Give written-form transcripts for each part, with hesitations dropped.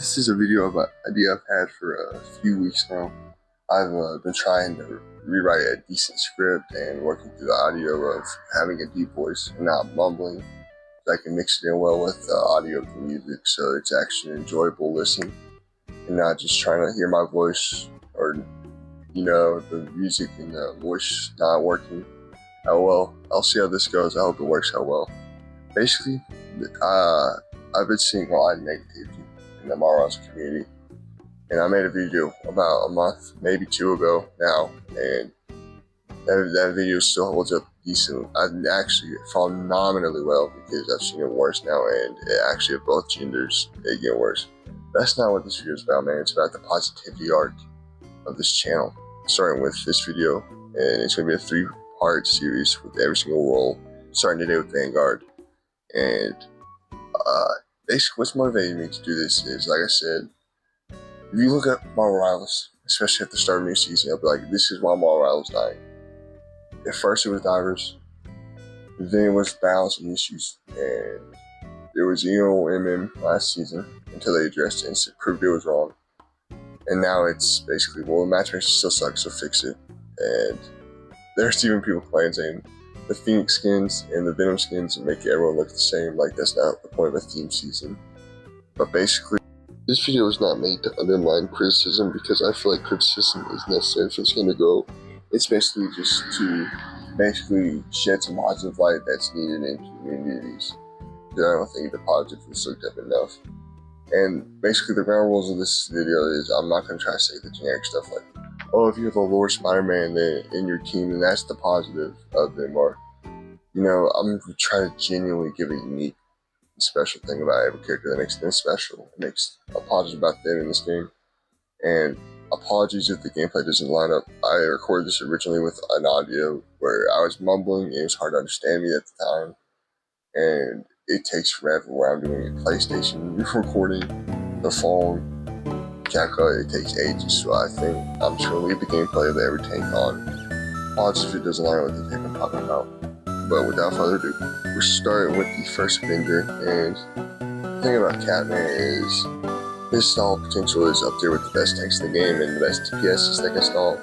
This is a video of an idea I've had for a few weeks now. I've been trying to rewrite a decent script and working through the audio of having a deep voice and not mumbling, so I can mix it in well with the audio of the music so it's actually an enjoyable listen and not just trying to hear my voice or, the music and the voice not working out well. I'll see how this goes. I hope it works out well. Basically, I've been seeing a lot of negativity in the Marvel's community, and I made a video about a month, maybe two ago now, and that video still holds up decent. Actually phenomenally well, because I've seen it worse now, and actually of both genders, it get worse. That's not what this video is about, man. It's about the positivity arc of this channel, starting with this video, and it's going to be a 3-part series with every single role, starting today with Vanguard. And basically what's motivating me to do this is, like I said, if you look at Marvel Rivals, especially at the start of a new season, I'll be like, this is why Marvel Rivals dying. At first it was divers, then it was balancing issues, and there was MM last season until they addressed it and proved it was wrong. And now it's basically, well, the matchmaking still sucks, so fix it. And there's even people playing saying the Phoenix skins and the Venom skins make everyone look the same, like that's not the point of a theme season. But basically, this video is not made to undermine criticism, because I feel like criticism is necessary for this game to grow. It's basically just to shed some positive light that's needed in communities, because I don't think the positive is looked up enough. And basically the ground rules of this video is, I'm not going to try to say the generic stuff like, oh, if you have a Lord Spider-Man in your team, then that's the positive of them, or, I'm trying to genuinely give a unique and special thing about every character that makes them special. It makes a positive about them in this game. And apologies if the gameplay doesn't line up. I recorded this originally with an audio where I was mumbling, and it was hard to understand me at the time. And it takes forever where I'm doing a PlayStation recording, the phone, CapCut, it takes ages, so I think I'm just going to leave the gameplay of every tank on. Apologies if it doesn't line up with the tank I'm talking about. But without further ado, we're starting with the first Avenger, and the thing about Catman is his stall potential is up there with the best tanks in the game and the best DPS that can stall.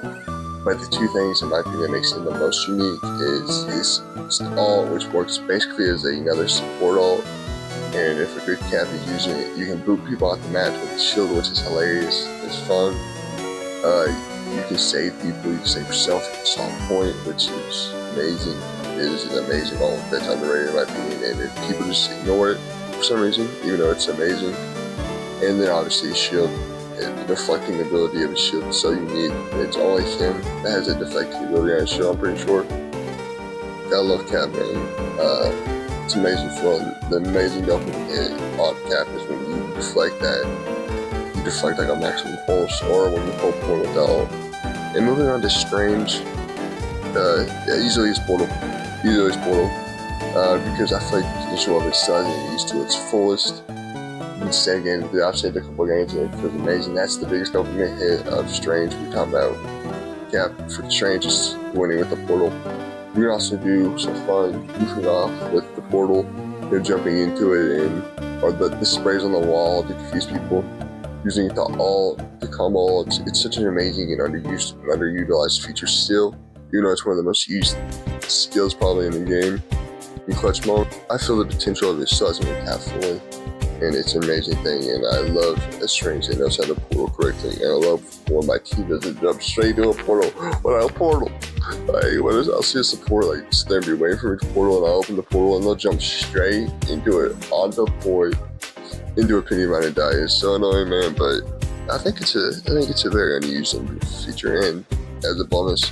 But the two things, in my opinion, that makes him the most unique is his stall, which works basically as another support ult. And if a good cap is using it, you can boot people out the match with the shield, which is hilarious. It's fun. You can save people, you can save yourself at some point, which is amazing. It is an amazing ult that's underrated in my opinion, and people just ignore it for some reason, even though it's amazing. And then obviously his shield, the deflecting ability of his shield is so unique. It's only him that has a deflecting ability on his shield, I'm pretty sure. I love Catman. It's amazing fun. The amazing dopamine hit on Cap is when you deflect that. You deflect like a maximum pulse, or when you pull portal with the ult. And moving on to Strange, easily is portal. Because I feel like the potential of it still hasn't used to its fullest. Instead, again, I've said a couple games and it feels amazing. That's the biggest dopamine hit of Strange we're talking about. Cap for Strange is winning with the portal. You can also do some fun goofing off with the portal, jumping into it, or the sprays on the wall to confuse people, using it to combo. It's such an amazing and underutilized feature still, even though it's one of the most used skills probably in the game. In clutch mode, I feel the potential of it still hasn't been tapped fully, and it's an amazing thing. And I love that Strange knows how to portal correctly, and I love when my team doesn't jump straight to a portal when I portal. I'll see a support sit there and be waiting for me to portal, and I'll open the portal and they'll jump straight into it on the point into a penny mine and die. It's so annoying, man, but I think it's a very unused feature, and as a bonus,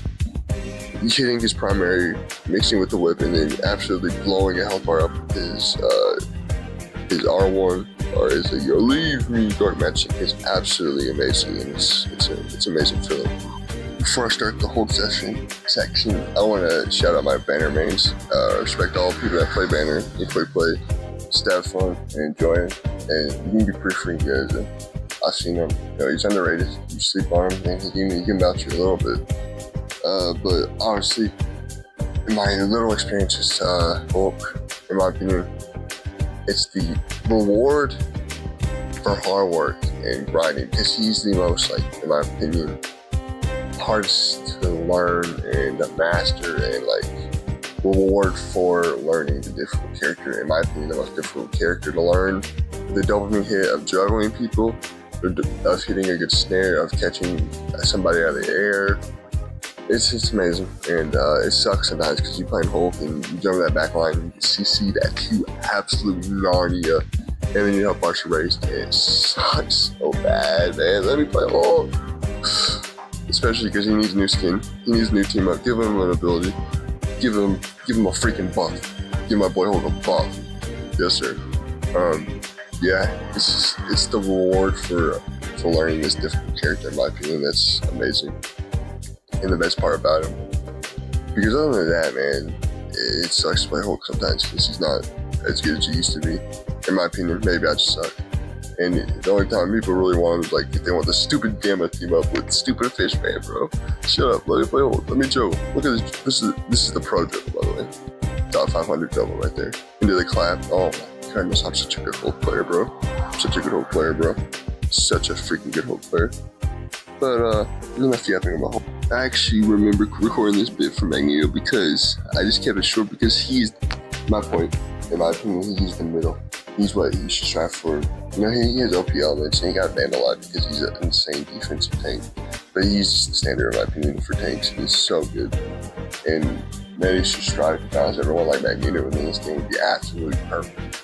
hitting his primary, mixing with the whip, and then absolutely blowing a health bar up with his R1 or his "You Leave Me" dark magic is absolutely amazing, and it's amazing feeling. Before I start the whole section, I want to shout out my banner mains. Respect all people that play banner. You play, just have fun and enjoy it, and you can be pretty free, guys. I've seen him. He's underrated. You sleep on him, and he can bounce you a little bit. But honestly, in my little experiences, in my opinion, it's the reward for hard work and grinding, because he's the most, like, in my opinion, hardest to learn and to master and, like, reward for learning the difficult character. In my opinion, the most difficult character to learn. The dopamine hit of juggling people, of hitting a good snare, of catching somebody out of the air. It's amazing, and it sucks sometimes because you play Hulk and you jump that back line and you CC that to absolute Narnia, and then you help partial race. It sucks so bad, man. Let me play Hulk. Especially because he needs a new skin. He needs a new team up. Give him an ability. Give him a freaking buff. Give my boy Hulk a buff. Yes, sir. Yeah, it's the reward for learning this difficult character, in my opinion. That's amazing. And the best part about him, because other than that, man, it sucks to play Hulk sometimes because he's not as good as he used to be. In my opinion, maybe I just suck. And the only time people really want him is like if they want the stupid Gamma team up with stupid fish man, bro. Shut up, let me play Hulk. Let me joke. Look at this. This is the pro dribble, by the way. Top 500 double right there. Into the clap. Oh my goodness, I'm such a good Hulk player, bro. Such a good Hulk player, bro. Such a freaking good Hulk player. But there's enough yapping about Hulk. I actually remember recording this bit for Magneto because I just kept it short because he's my point. In my opinion, he's the middle. He's what you should strive for. You know, he has OP elements and he got banned a lot because he's an insane defensive tank. But he's the standard, in my opinion, for tanks. He's so good. And man, he should strive to balance everyone like Magneto, and then this game would be absolutely perfect.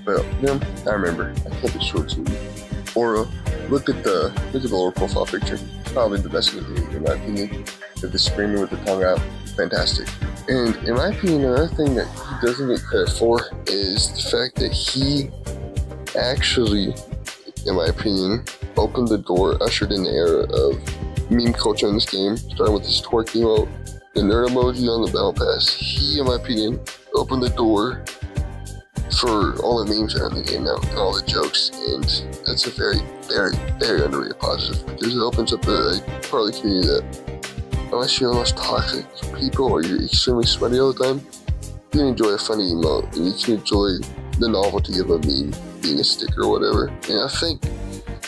But yeah, I remember. I kept it short too. Aura. Look at the lower profile picture. Probably the best in the game, in my opinion. With the screaming with the tongue out, fantastic. And in my opinion, another thing that he doesn't get credit for is the fact that he actually, in my opinion, opened the door, ushered in the era of meme culture in this game, starting with his twerk emote, the nerd emoji on the battle pass. He, in my opinion, opened the door for all the memes that are in the game now and all the jokes, and that's a very, very, very underrated positive because it opens up a part of the community that unless you're the most toxic people or you're extremely sweaty all the time, you can enjoy a funny emote and you can enjoy the novelty of a meme being a sticker or whatever. And I think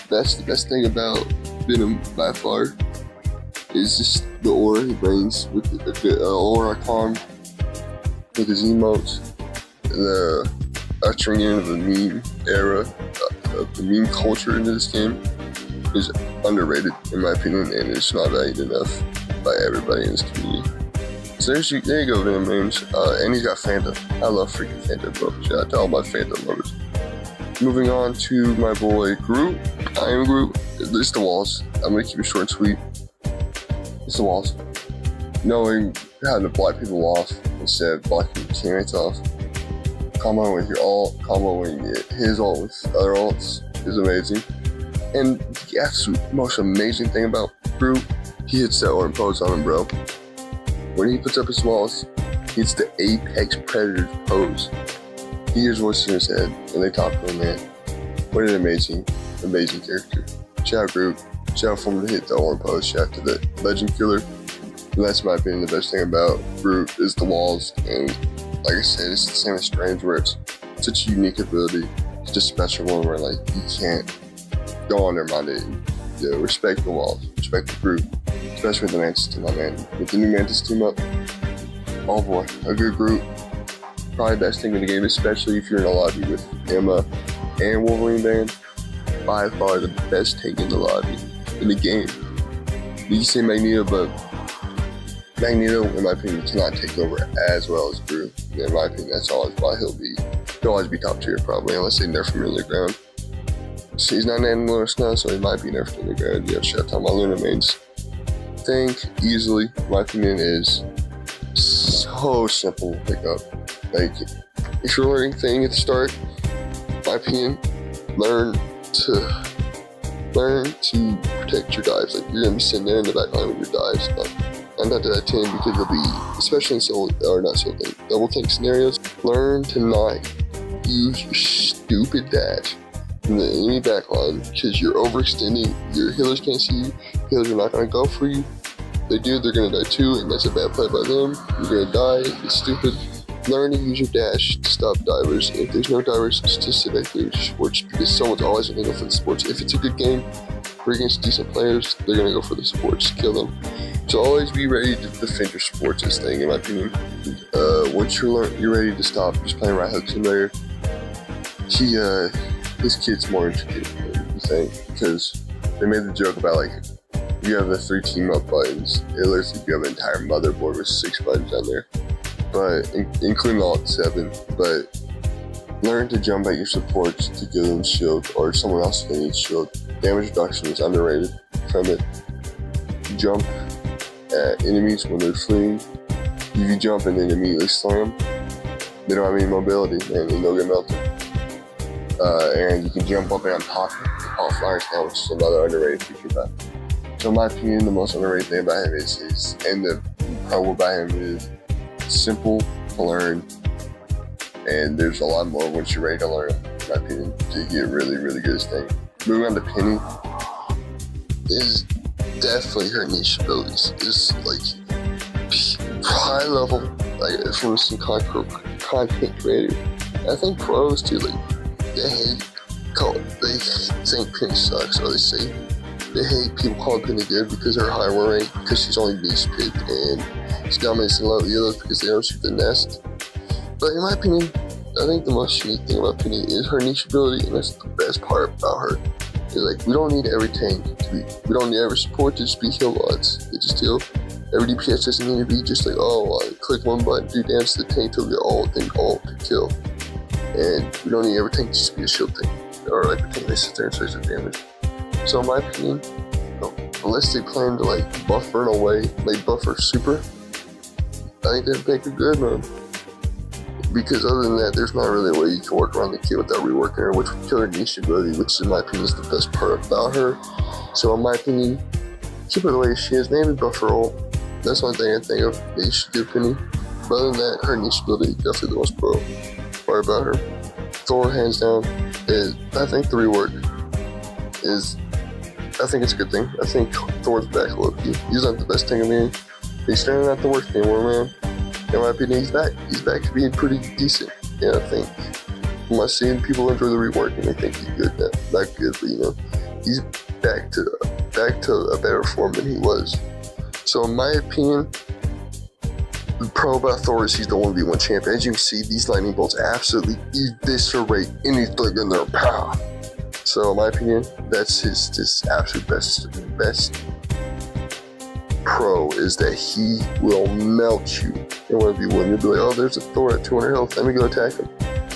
that's the best thing about Venom by far is just the aura he brings with the aura icon, with his emotes, the ushering in of the meme era, of the meme culture into this game is underrated in my opinion, and it's not valued enough by everybody in this community. So there you go, Venom memes. And he's got Fanta. I love freaking Fanta, bro. Shout out to all my Fanta lovers. Moving on to my boy Groot. I am Groot. It's the walls. I'm gonna keep it short and sweet. It's the walls. Knowing how to block people off instead of blocking your teammates off. Comboing with your ult, comboing his ult with other ults is amazing. And the absolute most amazing thing about Groot, he hits that orb pose on him, bro. When he puts up his walls, it's the apex predator pose. He hears voices in his head, and they talk to him, man. What an amazing, amazing character. Shout out Groot. Shout out for him to hit the orb pose. Shout out to the legend killer. And that's, in my opinion, the best thing about Groot is the walls. And like I said, it's the same as Strange, where it's such a unique ability. It's just a special one where, like, you can't go undermine it. Yeah, respect the walls. Respect the Groot. Especially with the Mantis team up, man. With the new Mantis team up, oh boy, a good Groot. Probably best thing in the game, especially if you're in a lobby with Emma and Wolverine Band. By far the best tank in the lobby, in the game. You say Magneto, but Magneto, in my opinion, cannot take over as well as Groot. In my opinion, that's always why he'll always be top tier probably, unless they nerf him in the ground. So he's not an animal now, so he might be nerfed in the ground. Yeah, shout out to my Luna mains. Think easily, in my opinion, is so simple to pick up. Like, if you're learning thing at the start, in my opinion, learn to protect your dives. Like, you're gonna be sitting there in the back line with your dives. I'm not that 10 because you'll be, especially in double tank scenarios, learn to not use your stupid dash in the enemy backline because you're overextending. Your healers can't see you. Healers are not gonna go for you. They do, they're gonna die too, and that's a bad play by them. You're gonna die. It's stupid. learn to use your dash to stop divers. If there's no divers, just sit back there sports because someone's always going to go for the sports. If it's a good game, we're against decent players, they're going to go for the sports, kill them. So always be ready to defend your sports this thing, in my opinion. Once you're ready to stop just playing right hook simulator, his kid's more intricate than you think, because they made the joke about like, you have the 3 team up buttons. It looks like you have an entire motherboard with 6 buttons on there, but including all 7. But learn to jump at your supports to give them shield, or someone else that needs shield. Damage reduction is underrated from it. Jump at enemies when they're fleeing. If you jump and then immediately slam, they don't have any mobility and they'll get melted. And you can jump up and on top of flyers now, which is another underrated feature about it. So in my opinion, the most underrated thing about him is and the pro about him is simple to learn, and there's a lot more once you're ready to learn, in my opinion, to get really, really good at this thing. Moving on to Penny is definitely her niche abilities. Is like high level, like from some content creator. I think pros too, like they think Penny sucks, or they say they hate people calling Penny good because her high win rate, because she's only beast picked and she dominates in low yellows because they don't shoot the nest. But in my opinion, I think the most unique thing about Penny is her niche ability, and that's the best part about her. Is like, we don't need every tank to be, we don't need every support to just be heal odds. It just heal. Every DPS doesn't need to be just like, oh, I click one button, do damage to the tank till we get all to kill. And we don't need every tank to just be a shield tank, or like a tank that sits there and says the damage. So in my opinion, unless they plan to like buff her in a way, like buff her super, I think that'd make her good, man. Because other than that, there's not really a way you can work around the kid without reworking her, which would kill her niche ability, which in my opinion is the best part about her. So in my opinion, keep her the way she is, maybe buff her ult. That's one thing I think of that you should give Penny. But other than that, her niche ability is definitely the most pro part about her. Thor, hands down, is, I think the rework is, I think it's a good thing. I think Thor's back low-key. He's not the best thing in the game. He's starting out the worst anymore, man. In my opinion, he's back. He's back to being pretty decent. And I think from my seeing, people enjoy the rework and they think he's good. Not good, but you know, he's back to a better form than he was. So in my opinion, the pro about Thor is he's the 1v1 champion. As you can see, these lightning bolts absolutely eviscerate anything in their path. So in my opinion, that's his absolute best pro, is that he will melt you in 1v1. You'll be like, oh, there's a Thor at 200 health, let me go attack him.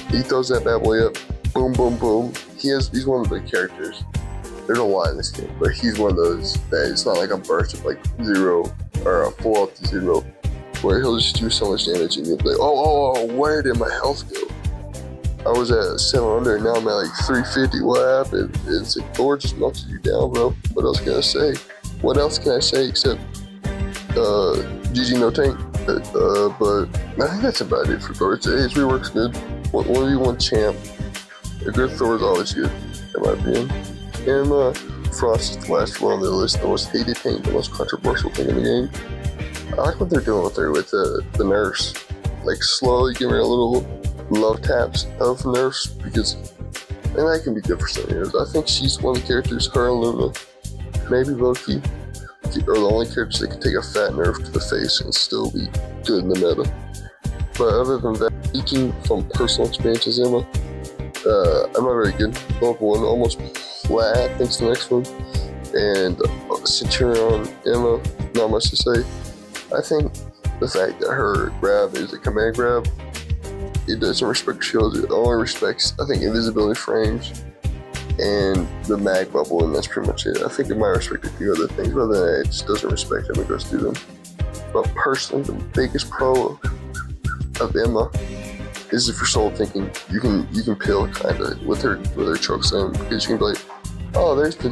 He throws that bad boy up, boom, boom, boom. He's one of the characters. There's a lot in this game, but he's one of those that it's not like a burst of like 0 or a full up to 0, where he'll just do so much damage and you'll be like, oh, where did my health go? I was at 700, now I'm at like 350, what happened? It's like, Thor just melted you down, bro. What else can I say? What else can I say except GG no tank? But I think that's about it for Thor. His rework's good. 1v1 champ. A good Thor is always good, in my opinion. And Frost is the last one on the list, the most hated tank, the most controversial thing in the game. I like what they're doing with her, with the nerfs. Like slowly giving her a little love taps of nerfs, because, and that can be good for some years. I think she's one of the characters, her and Luna, maybe Loki, are the only characters that can take a fat nerf to the face and still be good in the meta. But other than that, speaking from personal experiences, Emma, I'm not very good. Level 1, almost flat, thanks to the next one. And Centurion, Emma, not much to say. I think the fact that her grab is a command grab, it doesn't respect shields, it only respects, I think, invisibility frames and the mag bubble, and that's pretty much it. I think it might respect a few other things, but other than that, it just doesn't respect them and goes through them. But personally, the biggest pro of Emma is if you're soul thinking, you can pill kinda with her choke slam, because you can be like, oh, there's the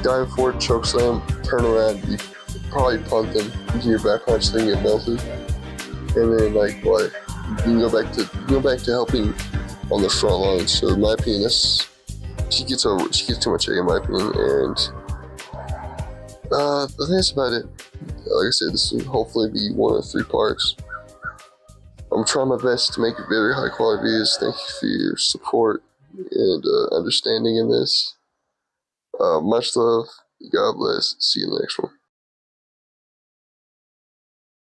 dive forward, choke slam, turn around, you probably punt them using your back punch, then get melted, and then like what? You can go back to helping on the front line. So in my opinion, she gets too much hate in my opinion, and I think that's about it. Like I said, this will hopefully be one of 3 parts. I'm trying my best to make very high quality videos. Thank you for your support and understanding in this. Much love. God bless. See you in the next one.